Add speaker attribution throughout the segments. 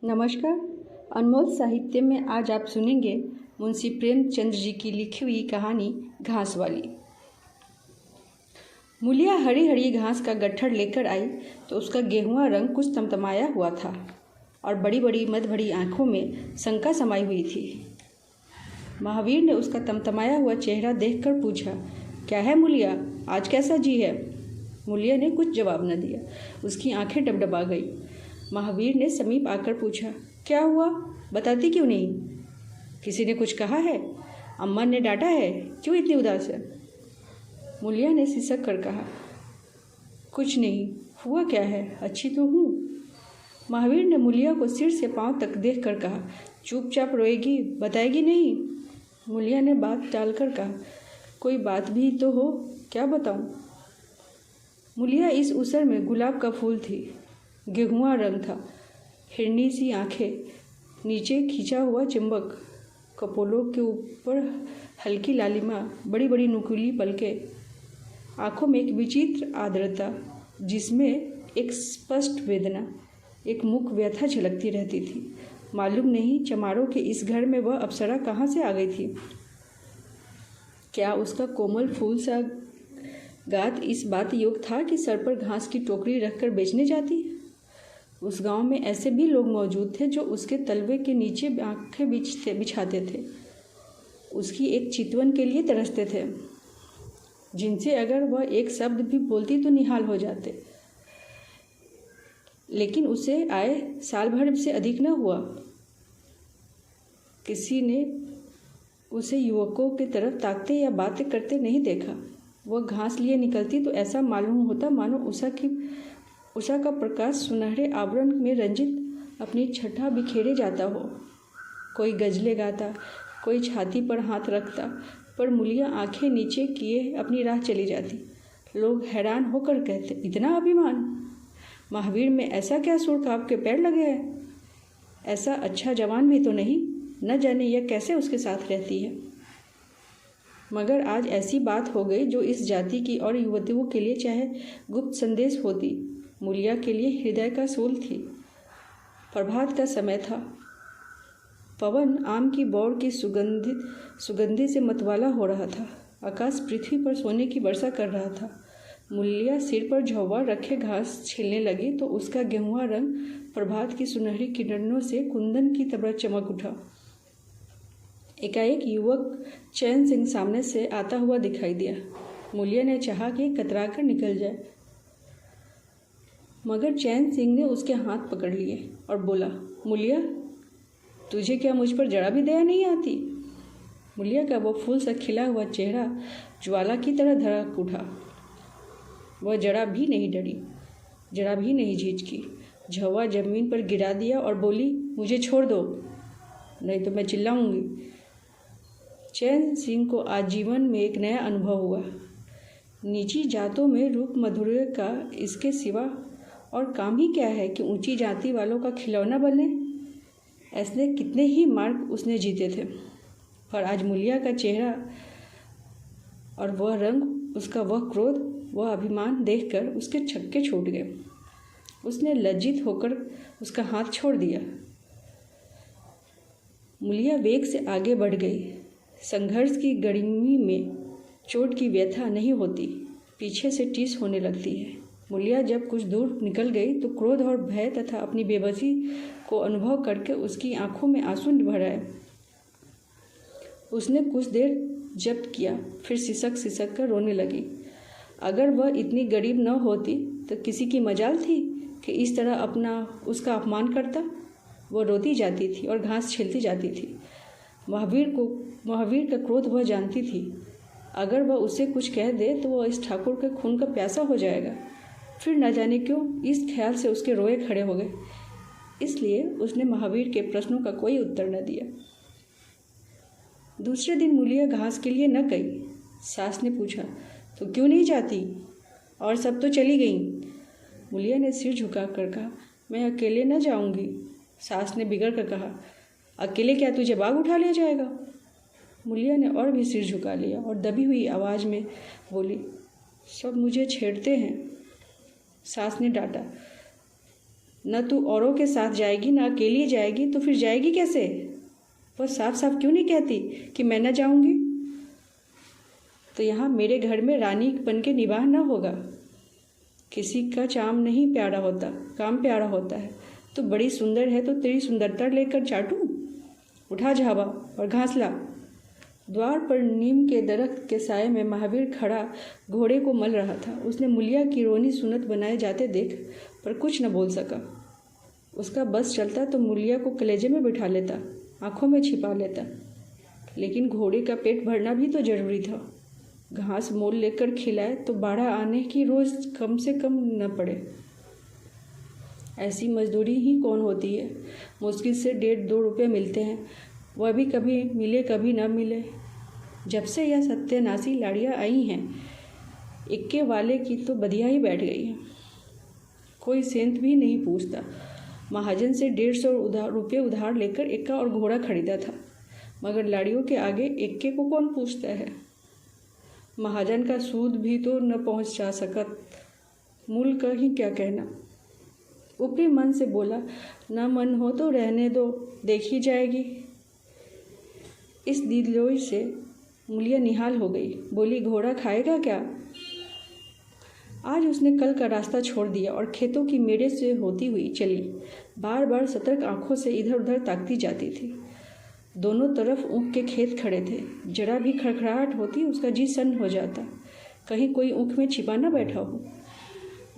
Speaker 1: नमस्कार। अनमोल साहित्य में आज आप सुनेंगे मुंशी प्रेमचंद जी की लिखी हुई कहानी घास वाली। मूलिया हरी हरी घास का गट्ठर लेकर आई तो उसका गेहुआ रंग कुछ तमतमाया हुआ था और बड़ी बड़ी मद भरी आंखों में शंका समाई हुई थी। महावीर ने उसका तमतमाया हुआ चेहरा देखकर पूछा, क्या है मूलिया, आज कैसा जी है? मूलिया ने कुछ जवाब न दिया। उसकी आंखें डबडबा गई। महावीर ने समीप आकर पूछा, क्या हुआ, बताती क्यों नहीं? किसी ने कुछ कहा है? अम्मा ने डांटा है? क्यों इतनी उदास है? मूलिया ने सिसक कर कहा, कुछ नहीं, हुआ क्या है, अच्छी तो हूँ। महावीर ने मूलिया को सिर से पांव तक देख कर कहा, चुपचाप रोएगी, बताएगी नहीं? मूलिया ने बात टालकर कहा, कोई बात भी तो हो, क्या बताऊँ? मूलिया इस उसर में गुलाब का फूल थी। गेहुआ रंग था, हिरनी सी आंखें, नीचे खींचा हुआ चिंबक, कपोलों के ऊपर हल्की लालिमा, बड़ी बड़ी नुकीली पलकें, आंखों में एक विचित्र आर्द्रता जिसमें एक स्पष्ट वेदना, एक मुख व्यथा झलकती रहती थी। मालूम नहीं चमारों के इस घर में वह अप्सरा कहाँ से आ गई थी। क्या उसका कोमल फूल सा गात इस बात योग था कि सर पर घास की टोकरी रखकर बेचने जाती? उस गांव में ऐसे भी लोग मौजूद थे जो उसके तलवे के नीचे आंखें बिछाते थे, उसकी एक चितवन के लिए तरसते थे, जिनसे अगर वह एक शब्द भी बोलती तो निहाल हो जाते। लेकिन उसे आए साल भर से अधिक न हुआ, किसी ने उसे युवकों की तरफ ताकते या बातें करते नहीं देखा। वह घास लिए निकलती तो ऐसा मालूम होता मानो उषा का प्रकाश सुनहरे आवरण में रंजित अपनी छठा बिखेरे जाता हो। कोई गजलें गाता, कोई छाती पर हाथ रखता, पर मूलिया आंखें नीचे किए अपनी राह चली जाती। लोग हैरान होकर कहते, इतना अभिमान, महावीर में ऐसा क्या सुर का आपके पैर लगे हैं? ऐसा अच्छा जवान भी तो नहीं, न जाने यह कैसे उसके साथ रहती है। मगर आज ऐसी बात हो गई जो इस जाति की और युवतियों के लिए चाहे गुप्त संदेश होती, मूलिया के लिए हृदय का सूल थी। प्रभात का समय था। पवन आम की बौर की सुगंधि से मतवाला हो रहा था। आकाश पृथ्वी पर सोने की वर्षा कर रहा था। मूलिया सिर पर झौवा रखे घास छीलने लगी तो उसका गेहुआ रंग प्रभात की सुनहरी किरणों से कुंदन की तरह चमक उठा। एकाएक युवक चैन सिंह सामने से आता हुआ दिखाई दिया। मूलिया ने चाहा कि कतरा कर निकल जाए, मगर चैन सिंह ने उसके हाथ पकड़ लिए और बोला, मूलिया, तुझे क्या मुझ पर जरा भी दया नहीं आती? मूलिया का वो फूल सा खिला हुआ चेहरा ज्वाला की तरह धड़क उठा। वह जरा भी नहीं डरी, जरा भी नहीं झिझकी। झौवा जमीन पर गिरा दिया और बोली, मुझे छोड़ दो, नहीं तो मैं चिल्लाऊंगी। चैन सिंह को आजीवन में एक नया अनुभव हुआ। नीची जातों में रूप मधुर्य का इसके सिवा और काम ही क्या है कि ऊंची जाति वालों का खिलौना बने। ऐसे कितने ही मार्ग उसने जीते थे, पर आज मूलिया का चेहरा और वह रंग, उसका वह क्रोध, वह अभिमान देखकर उसके छक्के छूट गए। उसने लज्जित होकर उसका हाथ छोड़ दिया। मूलिया वेग से आगे बढ़ गई। संघर्ष की गर्मी में चोट की व्यथा नहीं होती, पीछे से टीस होने लगती है। मूलिया जब कुछ दूर निकल गई तो क्रोध और भय तथा अपनी बेबसी को अनुभव करके उसकी आंखों में आंसू भर आए। उसने कुछ देर जब्त किया, फिर सिसक कर रोने लगी। अगर वह इतनी गरीब न होती तो किसी की मजाल थी कि इस तरह उसका अपमान करता। वह रोती जाती थी और घास छीलती जाती थी। महावीर का क्रोध वह जानती थी। अगर वह उसे कुछ कह दे तो वह इस ठाकुर के खून का प्यासा हो जाएगा। फिर न जाने क्यों इस ख्याल से उसके रोए खड़े हो गए। इसलिए उसने महावीर के प्रश्नों का कोई उत्तर न दिया। दूसरे दिन मूलिया घास के लिए न गई। सास ने पूछा, तो क्यों नहीं जाती? और सब तो चली गईं। मूलिया ने सिर झुकाकर कहा, मैं अकेले न जाऊंगी। सास ने बिगड़ कर कहा, अकेले क्या तुझे बाग उठा लिया जाएगा? मूलिया ने और भी सिर झुका लिया और दबी हुई आवाज़ में बोली, सब मुझे छेड़ते हैं। सास ने डांटा, न तू औरों के साथ जाएगी न अकेली जाएगी, तो फिर जाएगी कैसे? वह साफ साफ क्यों नहीं कहती कि मैं न जाऊंगी? तो यहाँ मेरे घर में रानी बन के निवाह न होगा। किसी का चाम नहीं प्यारा होता, काम प्यारा होता है। तो बड़ी सुंदर है तो तेरी सुंदरता लेकर चाटूं? उठा झावा और घास ला। द्वार पर नीम के दरख्त के साये में महावीर खड़ा घोड़े को मल रहा था। उसने मुलिया की रोनी सुनत बनाए जाते देख पर कुछ न बोल सका। उसका बस चलता तो मुलिया को कलेजे में बिठा लेता, आंखों में छिपा लेता, लेकिन घोड़े का पेट भरना भी तो जरूरी था। घास मोल लेकर खिलाए तो बाड़ा आने की रोज कम से कम न पड़े। ऐसी मजदूरी ही कौन होती है? मुश्किल से 1.5-2 रुपये मिलते हैं, वह भी कभी मिले कभी न मिले। जब से यह सत्यानाशी लाड़ियाँ आई हैं, इक्के वाले की तो बदिया ही बैठ गई है। कोई सेंत भी नहीं पूछता। महाजन से 150 रुपये उधार लेकर इक्का और घोड़ा खरीदा था, मगर लाड़ियों के आगे इक्के को कौन पूछता है? महाजन का सूद भी तो न पहुँच जा सकत, मूल का ही क्या कहना। ऊपरी मन से बोला, न मन हो तो रहने दो, देखी जाएगी। इस दिलोई से मुलिया निहाल हो गई। बोली, घोड़ा खाएगा क्या? आज उसने कल का रास्ता छोड़ दिया और खेतों की मेड़े से होती हुई चली। बार बार सतर्क आंखों से इधर उधर ताकती जाती थी। दोनों तरफ ऊँख के खेत खड़े थे। जरा भी खड़खड़ाहट होती उसका जी सन्न हो जाता, कहीं कोई ऊँख में छिपा न बैठा हो।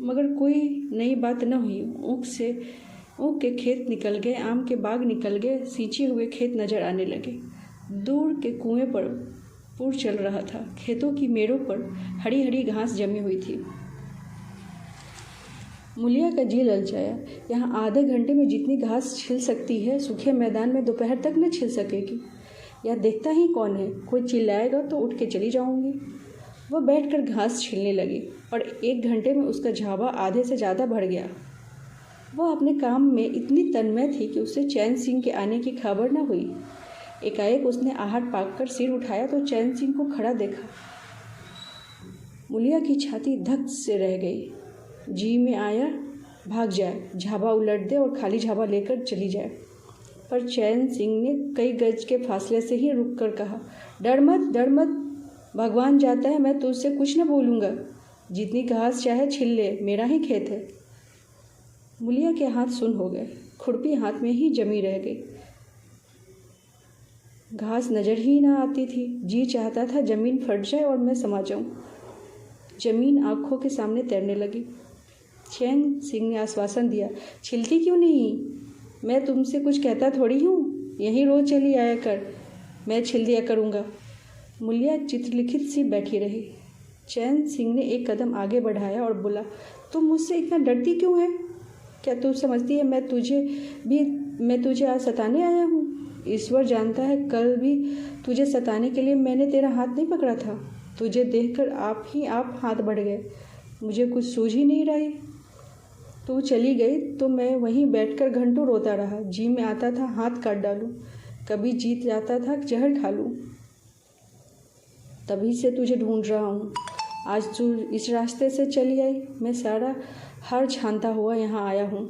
Speaker 1: मगर कोई नई बात न हुई। ऊँख के खेत निकल गए, आम के बाग निकल गए, सींचे हुए खेत नजर आने लगे। दूर के कुएं पर पूर चल रहा था। खेतों की मेड़ों पर हरी हरी घास जमी हुई थी। मुलिया का जी ललचाया। यहाँ आधे घंटे में जितनी घास छिल सकती है, सूखे मैदान में दोपहर तक न छिल सकेगी। यह देखता ही कौन है? कोई चिल्लाएगा तो उठ के चली जाऊंगी। वह बैठकर घास छीलने लगी और 1 घंटे में उसका झावा आधे से ज़्यादा बढ़ गया। वह अपने काम में इतनी तन्मय थी कि उसे चैन सिंह के आने की खबर न हुई। एकाएक उसने आहट पाकर सिर उठाया तो चैन सिंह को खड़ा देखा। मुलिया की छाती धक से रह गई। जी में आया भाग जाए, झाबा उलट दे और खाली झाबा लेकर चली जाए। पर चैन सिंह ने कई गज के फासले से ही रुक कर कहा, डर मत, भगवान जाता है, मैं तुझसे कुछ न बोलूँगा। जितनी घास चाहे छिल ले, मेरा ही खेत है। मुलिया के हाथ सुन हो गए, खुरपी हाथ में ही जमी रह गई। घास नजर ही ना आती थी। जी चाहता था जमीन फट जाए और मैं समा जाऊं। जमीन आंखों के सामने तैरने लगी। चैन सिंह ने आश्वासन दिया, छिलती क्यों नहीं? मैं तुमसे कुछ कहता थोड़ी हूँ, यहीं रोज चली आया कर, मैं छिल दिया करूँगा। मुलिया चित्रलिखित सी बैठी रही। चैन सिंह ने एक कदम आगे बढ़ाया और बोला, तुम मुझसे इतना डरती क्यों है? क्या तू समझती है मैं तुझे आज सताने आया हूँ? ईश्वर जानता है, कल भी तुझे सताने के लिए मैंने तेरा हाथ नहीं पकड़ा था। तुझे देखकर आप हाथ बढ़ गए। मुझे कुछ सूझ ही नहीं रही। तू चली गई तो मैं वहीं बैठकर घंटों रोता रहा। जी में आता था हाथ काट डालूं, कभी जीत जाता था जहर खा लूं। तभी से तुझे ढूंढ रहा हूँ। आज तू इस रास्ते से चली आई, मैं सारा हार छानता हुआ यहाँ आया हूँ।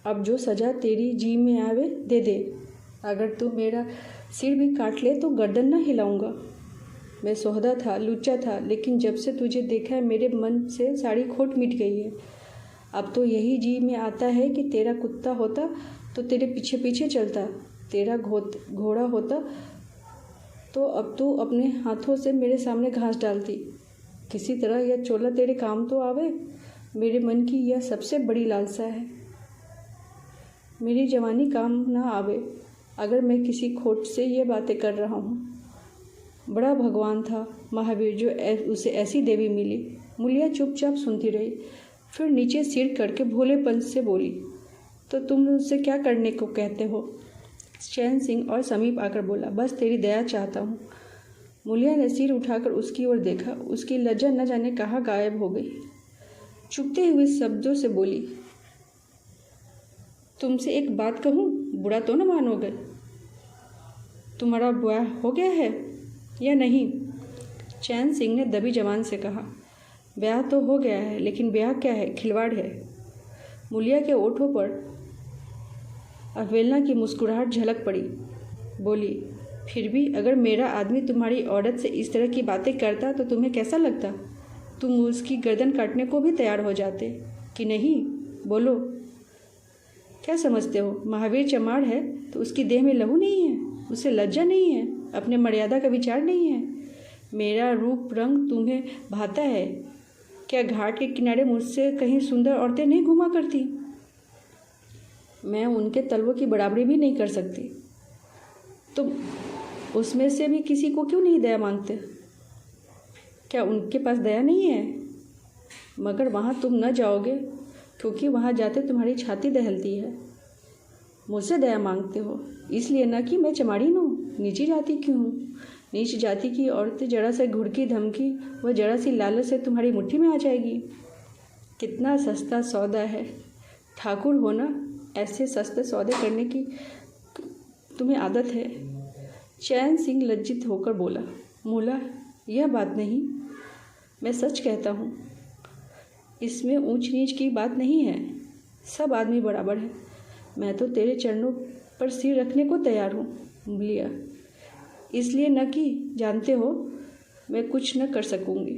Speaker 1: अब जो सज़ा तेरी जी में आवे दे दे। अगर तू मेरा सिर भी काट ले तो गर्दन ना हिलाऊंगा। मैं सोहदा था, लुच्चा था, लेकिन जब से तुझे देखा है मेरे मन से सारी खोट मिट गई है। अब तो यही जी में आता है कि तेरा कुत्ता होता तो तेरे पीछे पीछे चलता, तेरा घोड़ा होता तो अब तू अपने हाथों से मेरे सामने घास डालती। किसी तरह यह चोला तेरे काम तो आवे। मेरे मन की यह सबसे बड़ी लालसा है। मेरी जवानी काम ना आवे अगर मैं किसी खोट से ये बातें कर रहा हूँ। बड़ा भगवान था महावीर जो उसे ऐसी देवी मिली। मुलिया चुपचाप सुनती रही, फिर नीचे सिर करके भोलेपन से बोली, तो तुम उससे क्या करने को कहते हो? चैन सिंह और समीप आकर बोला, बस तेरी दया चाहता हूँ। मुलिया ने सिर उठाकर उसकी ओर देखा। उसकी लज्जा न जाने कहाँ गायब हो गई। चुभते हुए शब्दों से बोली, तुमसे एक बात कहूँ, बुरा तो न मानोगे? तुम्हारा ब्याह हो गया है या नहीं? चैन सिंह ने दबी जबान से कहा, ब्याह तो हो गया है, लेकिन ब्याह क्या है, खिलवाड़ है। मूलिया के ओठों पर अवहेलना की मुस्कुराहट झलक पड़ी। बोली, फिर भी अगर मेरा आदमी तुम्हारी औरत से इस तरह की बातें करता तो तुम्हें कैसा लगता? तुम उसकी गर्दन काटने को भी तैयार हो जाते कि नहीं? बोलो, क्या समझते हो? महावीर चमार है तो उसकी देह में लहू नहीं है? उसे लज्जा नहीं है? अपने मर्यादा का विचार नहीं है? मेरा रूप रंग तुम्हें भाता है? क्या घाट के किनारे मुझसे कहीं सुंदर औरतें नहीं घुमा करती? मैं उनके तलवों की बराबरी भी नहीं कर सकती। तुम उसमें से भी किसी को क्यों नहीं दया मांगते? क्या उनके पास दया नहीं है? मगर वहाँ तुम न जाओगे क्योंकि वहाँ जाते तुम्हारी छाती दहलती है। मुझसे दया मांगते हो इसलिए न कि मैं चमाड़ीन हूँ, नीची जाति की हूँ। नीच जाति की औरतें जरा से घुड़की धमकी व जरा सी लालच से तुम्हारी मुट्ठी में आ जाएगी। कितना सस्ता सौदा है। ठाकुर हो ना, ऐसे सस्ते सौदे करने की तुम्हें आदत है। चैन सिंह लज्जित होकर बोला, मूला, यह बात नहीं, मैं सच कहता हूँ। इसमें ऊंच नीच की बात नहीं है, सब आदमी बराबर है। मैं तो तेरे चरणों पर सिर रखने को तैयार हूँ मूलिया, इसलिए न कि जानते हो मैं कुछ न कर सकूँगी।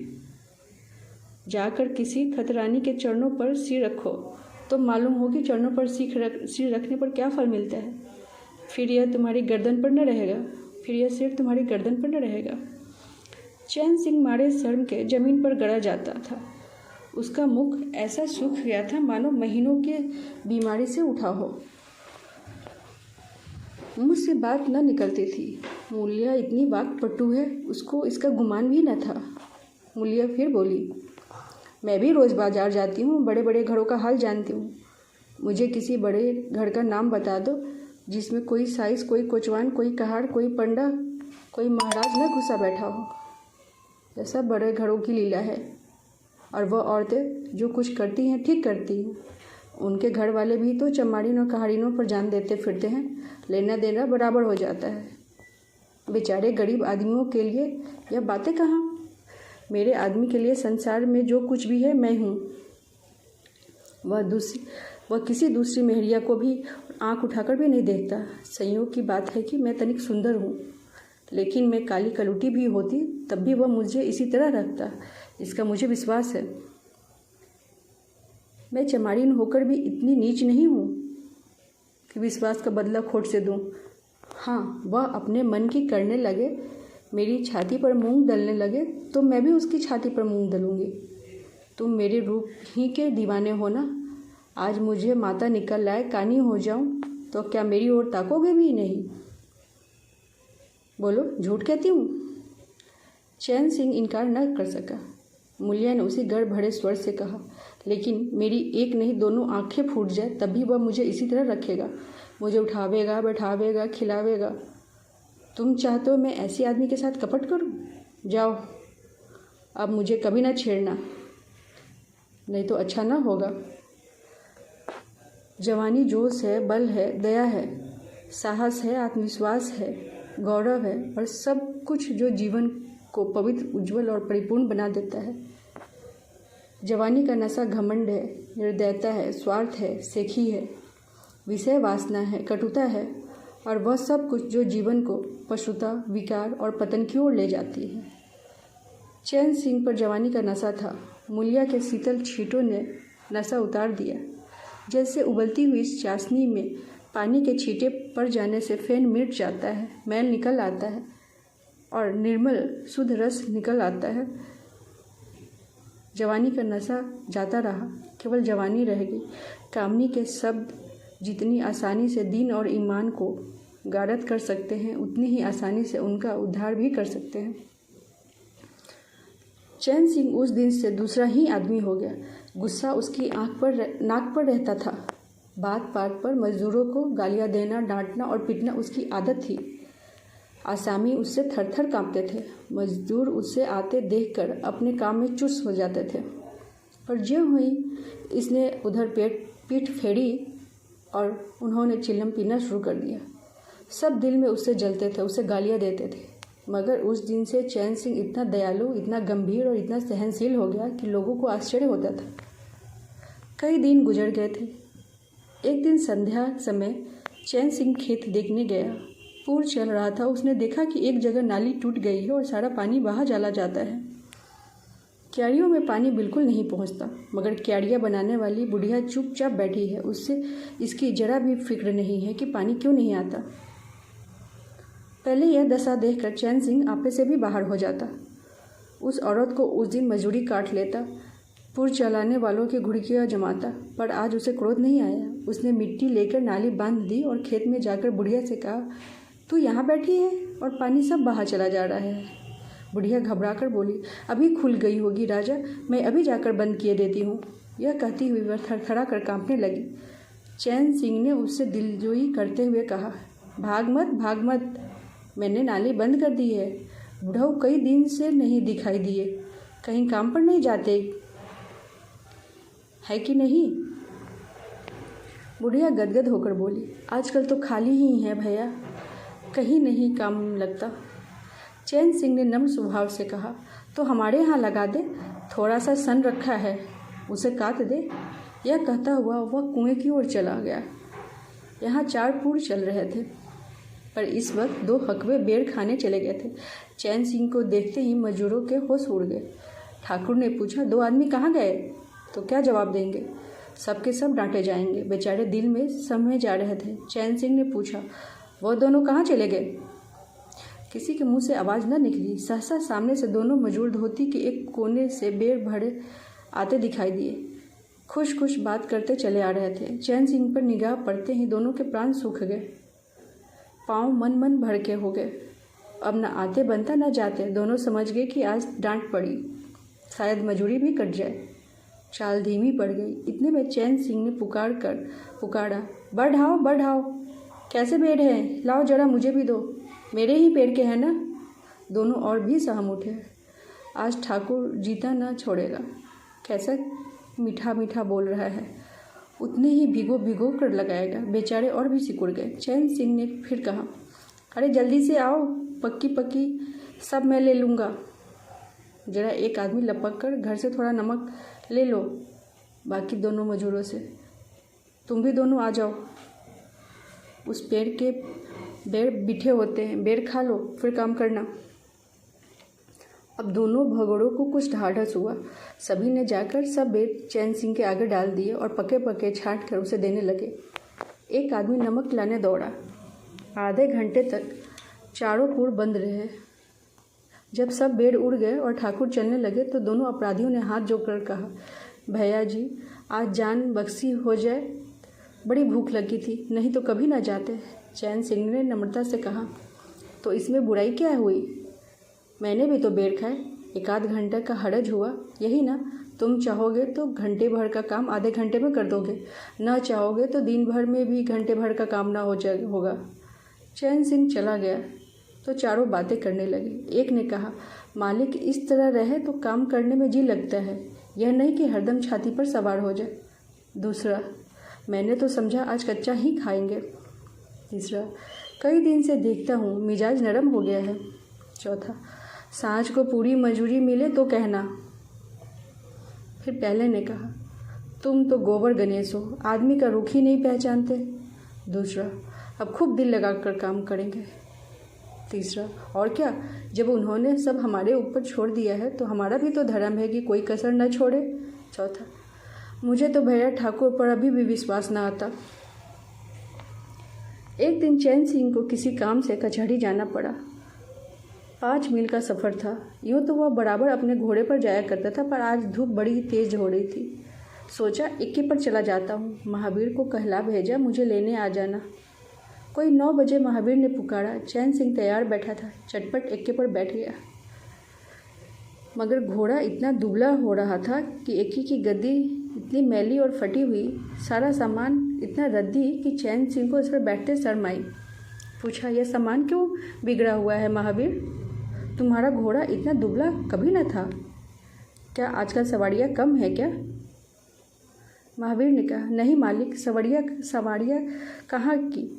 Speaker 1: जाकर किसी खतरानी के चरणों पर सिर रखो तो मालूम हो कि चरणों पर सिर रखने पर क्या फल मिलता है। फिर यह तुम्हारी गर्दन पर न रहेगा, फिर यह सिर तुम्हारी गर्दन पर न रहेगा। चैन सिंह मारे शर्म के जमीन पर गड़ा जाता था। उसका मुख ऐसा सूख गया था मानो महीनों के बीमारी से उठा हो। मुँह से बात न निकलती थी। मूलिया इतनी वाक्पटु है, उसको इसका गुमान भी न था। मूलिया फिर बोली, मैं भी रोज़ बाजार जाती हूँ, बड़े बड़े घरों का हाल जानती हूँ। मुझे किसी बड़े घर का नाम बता दो जिसमें कोई साइस, कोई कोचवान, कोई कहार, कोई पंडा, कोई महाराज न घुसा बैठा हो। यह सब बड़े घरों की लीला है। और वह औरतें जो कुछ करती हैं ठीक करती हैं। उनके घर वाले भी तो चमाड़िन और कहाड़िनों पर जान देते फिरते हैं। लेना देना बराबर हो जाता है। बेचारे गरीब आदमियों के लिए यह बातें कहाँ? मेरे आदमी के लिए संसार में जो कुछ भी है मैं हूँ। वह किसी दूसरी मेहरिया को भी आंख उठाकर भी नहीं देखता। संयोग की बात है कि मैं तनिक सुंदर हूँ, लेकिन मैं काली कलूटी भी होती तब भी वह मुझे इसी तरह रखता, इसका मुझे विश्वास है। मैं चमाड़िन होकर भी इतनी नीच नहीं हूँ कि विश्वास का बदला खोट से दूँ। हाँ, वह अपने मन की करने लगे, मेरी छाती पर मूंग दलने लगे तो मैं भी उसकी छाती पर मूंग दलूँगी। तुम मेरे रूप ही के दीवाने हो ना। आज मुझे माता निकल लाए कानी हो जाऊँ तो क्या मेरी ओर ताकोगे भी नहीं? बोलो, झूठ कहती हूँ? चैन सिंह इनकार न कर सका। मूलिया ने उसी गर्व भरे स्वर से कहा, लेकिन मेरी एक नहीं दोनों आंखें फूट जाए तब भी वह मुझे इसी तरह रखेगा, मुझे उठावेगा, बैठावेगा, खिलावेगा। तुम चाहते हो मैं ऐसे आदमी के साथ कपट करूं? जाओ, अब मुझे कभी ना छेड़ना, नहीं तो अच्छा ना होगा। जवानी जोश है, बल है, दया है, साहस है, आत्मविश्वास है, गौरव है और सब कुछ जो जीवन को पवित्र, उज्जवल और परिपूर्ण बना देता है। जवानी का नशा घमंड है, निर्दयता है, स्वार्थ है, सेखी है, विषय वासना है, कटुता है और वह सब कुछ जो जीवन को पशुता, विकार और पतन की ओर ले जाती है। चैन सिंह पर जवानी का नशा था। मूलिया के शीतल छींटों ने नशा उतार दिया। जैसे उबलती हुई चाशनी में पानी के छींटे पड़ जाने से फेन मिट जाता है, मैल निकल आता है और निर्मल शुद्ध रस निकल आता है। जवानी का नशा जाता रहा, केवल जवानी रहेगी। कामनी के शब्द जितनी आसानी से दीन और ईमान को गारद कर सकते हैं, उतनी ही आसानी से उनका उद्धार भी कर सकते हैं। चैन सिंह उस दिन से दूसरा ही आदमी हो गया। गुस्सा उसकी नाक पर रहता था। बात बात पर मजदूरों को गालियाँ देना, डांटना और पीटना उसकी आदत थी। आसामी उससे थर-थर कांपते थे। मजदूर उससे आते देखकर अपने काम में चुस्त हो जाते थे। पर ज्यों हुई इसने उधर पीठ फेरी और उन्होंने चिल्लम पीना शुरू कर दिया। सब दिल में उससे जलते थे, उसे गालियाँ देते थे। मगर उस दिन से चैन सिंह इतना दयालु, इतना गंभीर और इतना सहनशील हो गया कि लोगों को आश्चर्य होता था। कई दिन गुजर गए थे। एक दिन संध्या समय चैन सिंह खेत देखने गया। पूर चल रहा था। उसने देखा कि एक जगह नाली टूट गई है और सारा पानी बाहर चला जाता है। क्यारियों में पानी बिल्कुल नहीं पहुंचता, मगर क्यारियाँ बनाने वाली बुढ़िया चुपचाप बैठी है। उससे इसकी जरा भी फिक्र नहीं है कि पानी क्यों नहीं आता। पहले यह दशा देखकर चैन सिंह आपे से भी बाहर हो जाता। उस औरत को उस दिन मजूरी काट लेता, पुर चलाने वालों की घुड़कियाँ जमाता, पर आज उसे क्रोध नहीं आया। उसने मिट्टी लेकर नाली बांध दी और खेत में जाकर बुढ़िया से कहा, तू यहाँ बैठी है और पानी सब बाहर चला जा रहा है। बुढ़िया घबराकर बोली, अभी खुल गई होगी राजा, मैं अभी जाकर बंद किए देती हूँ। यह कहती हुई वह थरथरा कर कांपने लगी। चैन सिंह ने उससे दिलजोई करते हुए कहा, भाग मत, मैंने नाली बंद कर दी है। बुढ़ऊ कई दिन से नहीं दिखाई दिए, कहीं काम पर नहीं जाते है कि नहीं? बुढ़िया गदगद होकर बोली, आजकल तो खाली ही है भैया, कहीं नहीं काम लगता। चैन सिंह ने नम्र स्वभाव से कहा, तो हमारे यहाँ लगा दे, थोड़ा सा सन रखा है, उसे काट दे। यह कहता हुआ वह कुएं की ओर चला गया। यहाँ 4 पूर चल रहे थे, पर इस वक्त 2 हकवे बेर खाने चले गए थे। चैन सिंह को देखते ही मजूरों के होश उड़ गए। ठाकुर ने पूछा, 2 आदमी कहाँ गए? तो क्या जवाब देंगे? सबके सब डांटे जाएंगे। बेचारे दिल में समय जा रहे थे। चैन सिंह ने पूछा, वो दोनों कहाँ चले गए? किसी के मुंह से आवाज़ न निकली। सहसा सामने से दोनों मजूर धोती के एक कोने से बेर भरे आते दिखाई दिए। खुश खुश बात करते चले आ रहे थे। चैन सिंह पर निगाह पड़ते ही दोनों के प्राण सूख गए, पाँव मन भड़के हो गए। अब न आते बनता न जाते। दोनों समझ गए कि आज डांट पड़ी, शायद मजूरी भी कट जाए। चाल धीमी पड़ गई। इतने में चैन सिंह ने पुकारा, बढ़ाओ, कैसे बेर हैं? लाओ जरा मुझे भी दो, मेरे ही पेड़ के हैं ना। दोनों और भी सहम उठे। आज ठाकुर जीता न छोड़ेगा। कैसा मीठा बोल रहा है, उतने ही भिगो कर लगाएगा। बेचारे और भी सिकुड़ गए। चैन सिंह ने फिर कहा, अरे जल्दी से आओ, पक्की सब मैं ले लूँगा। जरा एक आदमी लपक कर घर से थोड़ा नमक ले लो। बाकी दोनों मजूरों से, तुम भी दोनों आ जाओ। उस पेड़ के बेर बिठे होते हैं, बेर खा लो, फिर काम करना। अब दोनों भगोड़ों को कुछ ढाढ़स हुआ। सभी ने जाकर सब बेर चैन सिंह के आगे डाल दिए और पके छाँट कर उसे देने लगे। एक आदमी नमक लाने दौड़ा। आधे घंटे तक चारों पूर बंद रहे। जब सब बेर उड़ गए और ठाकुर चलने लगे तो दोनों अपराधियों ने हाथ जोड़कर कहा, भैया जी, आज जान बख्शी हो जाए, बड़ी भूख लगी थी, नहीं तो कभी ना जाते। चैन सिंह ने नम्रता से कहा, तो इसमें बुराई क्या हुई? मैंने भी तो बेर खाए, 1 आध घंटे का हरज हुआ, यही ना। तुम चाहोगे तो घंटे भर का काम आधे घंटे में कर दोगे, न चाहोगे तो दिन भर में भी घंटे भर का काम ना होगा। चैन सिंह चला गया तो चारों बातें करने लगे। एक ने कहा, मालिक इस तरह रहे तो काम करने में जी लगता है, यह नहीं कि हरदम छाती पर सवार हो जाए। दूसरा, मैंने तो समझा आज कच्चा ही खाएंगे। तीसरा, कई दिन से देखता हूँ मिजाज नरम हो गया है। चौथा, सांझ को पूरी मजूरी मिले तो कहना। फिर पहले ने कहा, तुम तो गोबर गणेश हो, आदमी का रुख ही नहीं पहचानते। दूसरा, अब खूब दिल लगाकर काम करेंगे। तीसरा, और क्या, जब उन्होंने सब हमारे ऊपर छोड़ दिया है तो हमारा भी तो धर्म है कि कोई कसर न छोड़े। चौथा, मुझे तो भैया ठाकुर पर अभी भी विश्वास न आता। एक दिन चैन सिंह को किसी काम से कचहरी जाना पड़ा। 5 मील का सफ़र था। यूँ तो वह बराबर अपने घोड़े पर जाया करता था, पर आज धूप बड़ी तेज हो रही थी। सोचा एक्के पर चला जाता हूँ। महावीर को कहला भेजा, मुझे लेने आ जाना। कोई 9 बजे महावीर ने पुकारा। चैन सिंह तैयार बैठा था, चटपट एक्के पर बैठ गया। मगर घोड़ा इतना दुबला हो रहा था कि एक्के की गद्दी इतनी मैली और फटी हुई, सारा सामान इतना रद्दी कि चैन सिंह को इस पर बैठते शर्म आई। पूछा, यह सामान क्यों बिगड़ा हुआ है महावीर? तुम्हारा घोड़ा इतना दुबला कभी न था। क्या आजकल सवारियाँ कम है क्या? महावीर ने कहा, नहीं मालिक, सवारियाँ कहाँ की,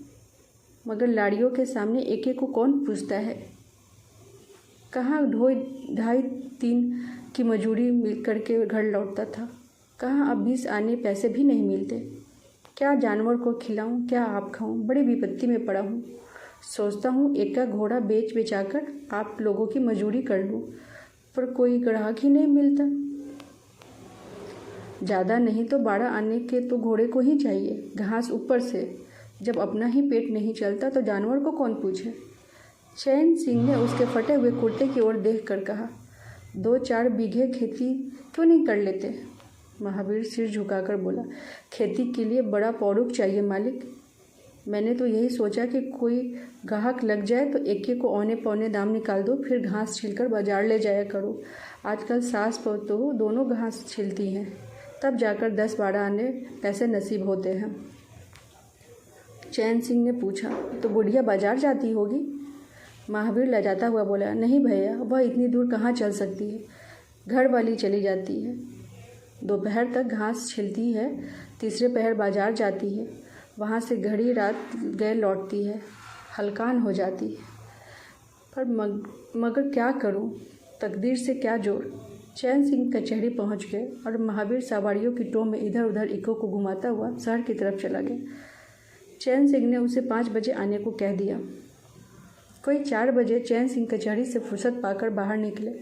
Speaker 1: मगर लाड़ियों के सामने एक को कौन पूछता है। कहाँ 2.5-3 की मजूरी मिल करके घर लौटता था, कहाँ अब 20 आने पैसे भी नहीं मिलते। क्या जानवर को खिलाऊं, क्या आप खाऊं, बड़ी विपत्ति में पड़ा हूँ। सोचता हूँ एक का घोड़ा बेच बेचाकर आप लोगों की मजूरी कर लूँ, पर कोई ग्राहक ही नहीं मिलता। ज़्यादा नहीं तो 12 आने के तो घोड़े को ही चाहिए, घास ऊपर से। जब अपना ही पेट नहीं चलता तो जानवर को कौन पूछे। चैन सिंह ने उसके फटे हुए कुर्ते की ओर देख कर कहा, 2-4 बीघे खेती क्यों नहीं कर लेते। महावीर सिर झुकाकर बोला, खेती के लिए बड़ा पौरुख चाहिए मालिक। मैंने तो यही सोचा कि कोई ग्राहक लग जाए तो एक को औने पौने दाम निकाल दो, फिर घास छिलकर बाजार ले जाया करो। आजकल सास तो दोनों घास छिलती हैं, तब जाकर 10-12 आने पैसे नसीब होते हैं। चैन सिंह ने पूछा, तो बुढ़िया बाजार जाती होगी। महावीर लजाता हुआ बोला, नहीं भैया, वह इतनी दूर कहाँ चल सकती है, घर वाली चली जाती है। दोपहर तक घास छिलती है, तीसरे पहर बाजार जाती है, वहाँ से घड़ी रात गए लौटती है, हलकान हो जाती है। पर मगर क्या करूँ, तकदीर से क्या जोड़। चैन सिंह कचहरी पहुँच गए और महावीर सवारियों की टो में इधर उधर इको को घुमाता हुआ शहर की तरफ चला गया। चैन सिंह ने उसे 5 बजे आने को कह दिया। कोई 4 बजे चैन सिंह कचहरी से फुर्सत पाकर बाहर निकले।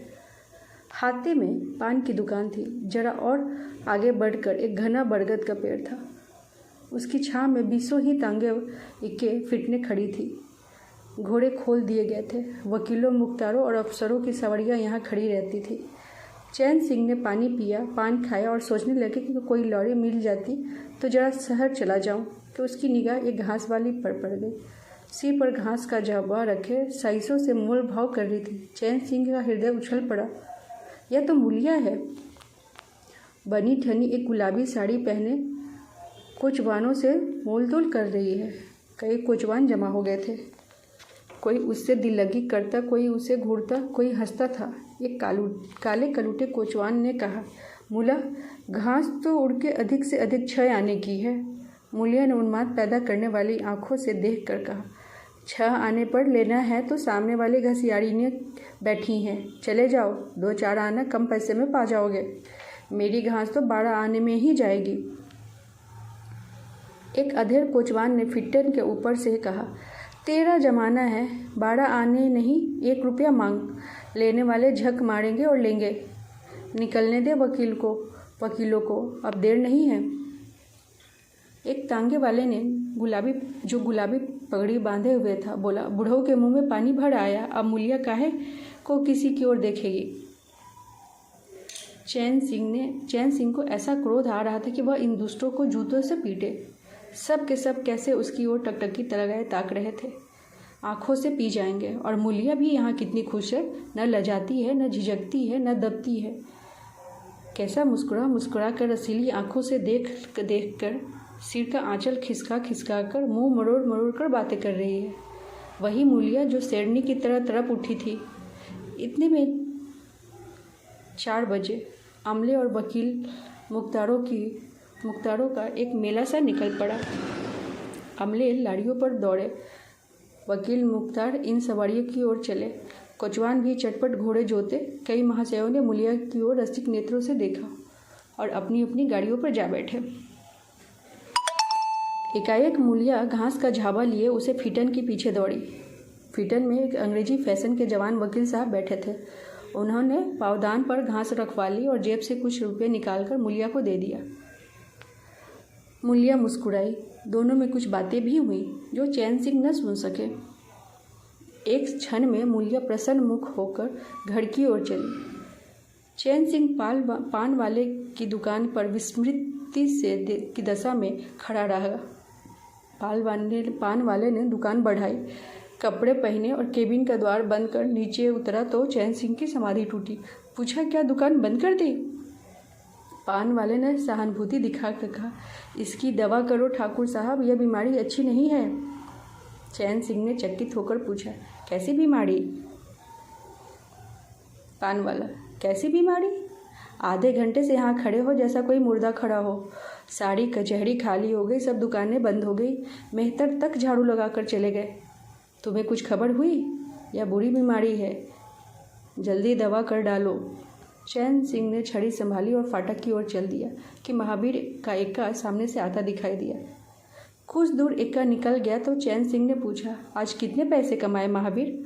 Speaker 1: हाथे में पान की दुकान थी। जरा और आगे बढ़कर एक घना बरगद का पेड़ था। उसकी छांव में 20 ही तांगे इक्के फिटने खड़ी थी। घोड़े खोल दिए गए थे। वकीलों, मुख्तारों और अफसरों की सवारियां यहाँ खड़ी रहती थी। चैन सिंह ने पानी पिया, पान खाया और सोचने लगे कि कोई लॉरी मिल जाती तो जरा शहर चला जाऊं, कि उसकी निगाह एक घास वाली पर पड़ गई। सिर पर घास का जब्बा रखे साइसों से मोल भाव कर रही थी। चैन सिंह का हृदय उछल पड़ा। यह तो मूलिया है। बनी ठनी एक गुलाबी साड़ी पहने कोचवानों से मोलतोल कर रही है। कई कोचवान जमा हो गए थे। कोई उससे दिल लगी करता, कोई उसे घूरता, कोई हंसता था। एक काले कलूटे कोचवान ने कहा, मूला, घास तो उड़ के अधिक से अधिक 6 आने की है। मूलिया ने उन्माद पैदा करने वाली आंखों से देख कर कहा, 6 आने पर लेना है तो सामने वाले घसियाड़ी ने बैठी हैं, चले जाओ, 2-4 आना कम पैसे में पा जाओगे। मेरी घास तो 12 आने में ही जाएगी। एक अधेड़ कोचवान ने फिट्टन के ऊपर से कहा, तेरा जमाना है, 12 आने नहीं 1 रुपया मांग, लेने वाले झक मारेंगे और लेंगे। निकलने दे वकीलों को, अब देर नहीं है। एक तांगे वाले ने गुलाबी पगड़ी बांधे हुए था, बोला, बुढ़ऊ के मुंह में पानी भर आया, अब मूलिया काहे को किसी की ओर देखेगी। चैन सिंह को ऐसा क्रोध आ रहा था कि वह इन दुष्टों को जूतों से पीटे। सब के सब कैसे उसकी ओर टकटकी लगाए ताक रहे थे, आंखों से पी जाएंगे। और मूलिया भी यहाँ कितनी खुश है, न लजाती है, न झिझकती है, न दबती है। कैसा मुस्कुरा कर रसीली आंखों से देख कर सिर का आंचल खिसका कर मुंह मरोड़ कर बातें कर रही है। वही मूलिया जो शेरनी की तरह तड़प उठी थी। इतने में 4 बजे अमले और वकील मुख्तारों का एक मेला सा निकल पड़ा। अमले लाड़ियों पर दौड़े, वकील मुख्तार इन सवारियों की ओर चले। कोचवान भी चटपट घोड़े जोते। कई महाशयों ने मूलिया की ओर रसिक नेत्रों से देखा और अपनी अपनी गाड़ियों पर जा बैठे। एकाएक मूलिया घास का झाबा लिए उसे फिटन के पीछे दौड़ी। फिटन में एक अंग्रेजी फैशन के जवान वकील साहब बैठे थे। उन्होंने पावदान पर घास रखवा ली और जेब से कुछ रुपये निकालकर मूलिया को दे दिया। मूलिया मुस्कुराई। दोनों में कुछ बातें भी हुई जो चैन सिंह न सुन सके। एक क्षण में मूलिया प्रसन्न मुख होकर घर की ओर चली। चैन सिंह पान वाले की दुकान पर विस्मृति की दशा में खड़ा रहा। पान वाले ने दुकान बढ़ाई, कपड़े पहने और केबिन का द्वार बंद कर नीचे उतरा तो चैन सिंह की समाधि टूटी। पूछा, क्या दुकान बंद कर दी? पान वाले ने सहानुभूति दिखाकर कहा, इसकी दवा करो ठाकुर साहब, यह बीमारी अच्छी नहीं है। चैन सिंह ने चकित होकर पूछा, कैसी बीमारी? पान वाला, कैसी बीमारी? आधे घंटे से यहाँ खड़े हो जैसा कोई मुर्दा खड़ा हो। सारी कचहरी खाली हो गई, सब दुकानें बंद हो गई, मेहतर तक झाड़ू लगाकर चले गए। तुम्हें कुछ खबर हुई? या बुरी बीमारी है? जल्दी दवा कर डालो। चैन सिंह ने छड़ी संभाली और फाटक की ओर चल दिया कि महावीर का एक्का सामने से आता दिखाई दिया। कुछ दूर एक्का निकल गया तो चैन सिंह ने पूछा, आज कितने पैसे कमाए महावीर?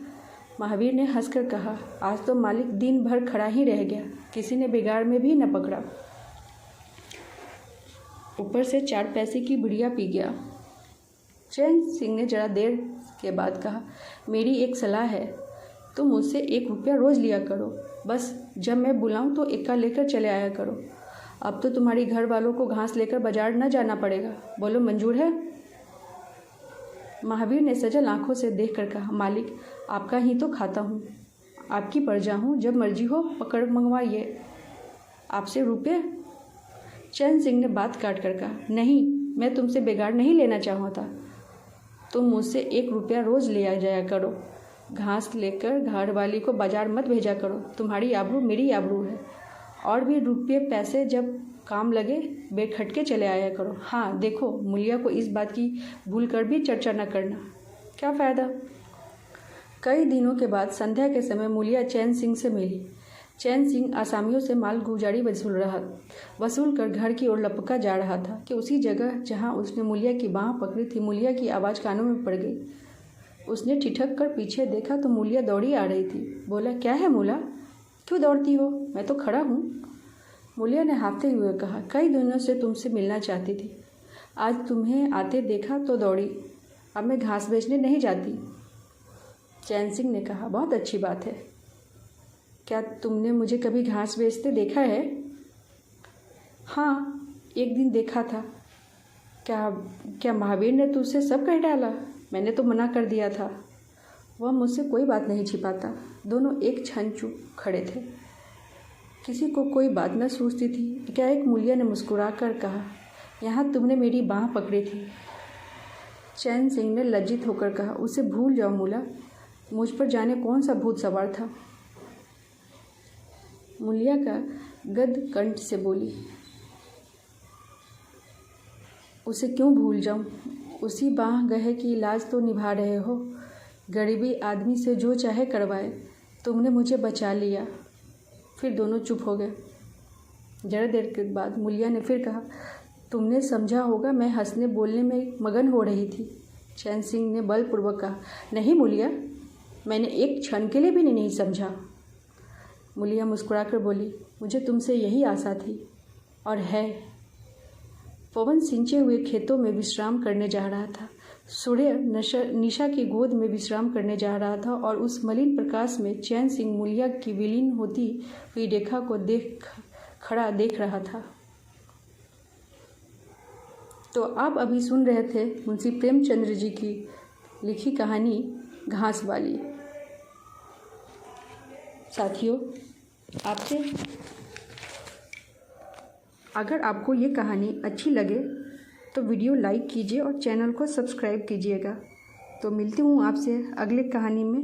Speaker 1: महावीर ने हंसकर कहा, आज तो मालिक दिन भर खड़ा ही रह गया, किसी ने बिगाड़ में भी न पकड़ा, ऊपर से 4 पैसे की बिड़िया पी गया। चैन सिंह ने जरा देर के बाद कहा, मेरी एक सलाह है, तुम मुझसे 1 रुपया रोज़ लिया करो, बस जब मैं बुलाऊं तो एक्का लेकर चले आया करो। अब तो तुम्हारी घर वालों को घास लेकर बाजार न जाना पड़ेगा, बोलो मंजूर है? महावीर ने सजल आंखों से देखकर कहा, मालिक आपका ही तो खाता हूँ, आपकी प्रजा हूँ, जब मर्जी हो पकड़ मंगवाइए, आपसे रुपये? चैन सिंह ने बात काट कर कहा, नहीं, मैं तुमसे बिगाड़ नहीं लेना चाहता, तुम मुझसे 1 रुपया रोज़ ले आ जाया करो, घास लेकर घर वाली को बाजार मत भेजा करो, तुम्हारी आबरू मेरी आबरू है, और भी रुपये पैसे जब काम लगे बेखटके चले आया करो। हाँ देखो, मुलिया को इस बात की भूल कर भी चर्चा न करना, क्या फ़ायदा। कई दिनों के बाद संध्या के समय मुलिया चैन सिंह से मिली। चैन सिंह आसामियों से माल गुजारी वसूल कर घर की ओर लपका जा रहा था कि उसी जगह जहाँ उसने मुलिया की बाँह पकड़ी थी, मुलिया की आवाज़ कानों में पड़ गई। उसने ठिठक कर पीछे देखा तो मुलिया दौड़ी आ रही थी। बोला, क्या है मुला, क्यों दौड़ती हो, मैं तो खड़ा हूँ। मुलिया ने हाँफते हुए कहा, कई दिनों से तुमसे मिलना चाहती थी, आज तुम्हें आते देखा तो दौड़ी, अब मैं घास बेचने नहीं जाती। चैन सिंह ने कहा, बहुत अच्छी बात है, क्या तुमने मुझे कभी घास बेचते देखा है? हाँ, एक दिन देखा था। क्या महावीर ने तुझसे सब कह डाला? मैंने तो मना कर दिया था। वह मुझसे कोई बात नहीं छिपाता। दोनों एक क्षण चुप खड़े थे, किसी को कोई बात न सूझती थी। क्या एक मुलिया ने मुस्कुरा कर कहा, यहाँ तुमने मेरी बाँह पकड़ी थी। चैन सिंह ने लज्जित होकर कहा, उसे भूल जाओ मुला, मुझ पर जाने कौन सा भूत सवार था। मुलिया का गद कंठ से बोली, उसे क्यों भूल जाऊं, उसी बाँह गहे की इलाज तो निभा रहे हो। गरीबी आदमी से जो चाहे करवाए, तुमने मुझे बचा लिया। फिर दोनों चुप हो गए। जरा देर के बाद मुलिया ने फिर कहा, तुमने समझा होगा मैं हंसने बोलने में मगन हो रही थी। चैन सिंह ने बलपूर्वक कहा, नहीं मुलिया, मैंने एक क्षण के लिए भी नहीं समझा। मुलिया मुस्कुराकर बोली, मुझे तुमसे यही आशा थी और है। पवन सिंचे हुए खेतों में विश्राम करने जा रहा था। सूर्य निशा की गोद में विश्राम करने जा रहा था और उस मलिन प्रकाश में चैन सिंह मुलिया की विलीन होती हुई रेखा को खड़ा देख रहा था। तो आप अभी सुन रहे थे मुंशी प्रेमचंद्र जी की लिखी कहानी घास वाली। साथियों, आपसे अगर आपको ये कहानी अच्छी लगे तो वीडियो लाइक कीजिए और चैनल को सब्सक्राइब कीजिएगा। तो मिलती हूँ आपसे अगले कहानी में।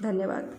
Speaker 1: धन्यवाद।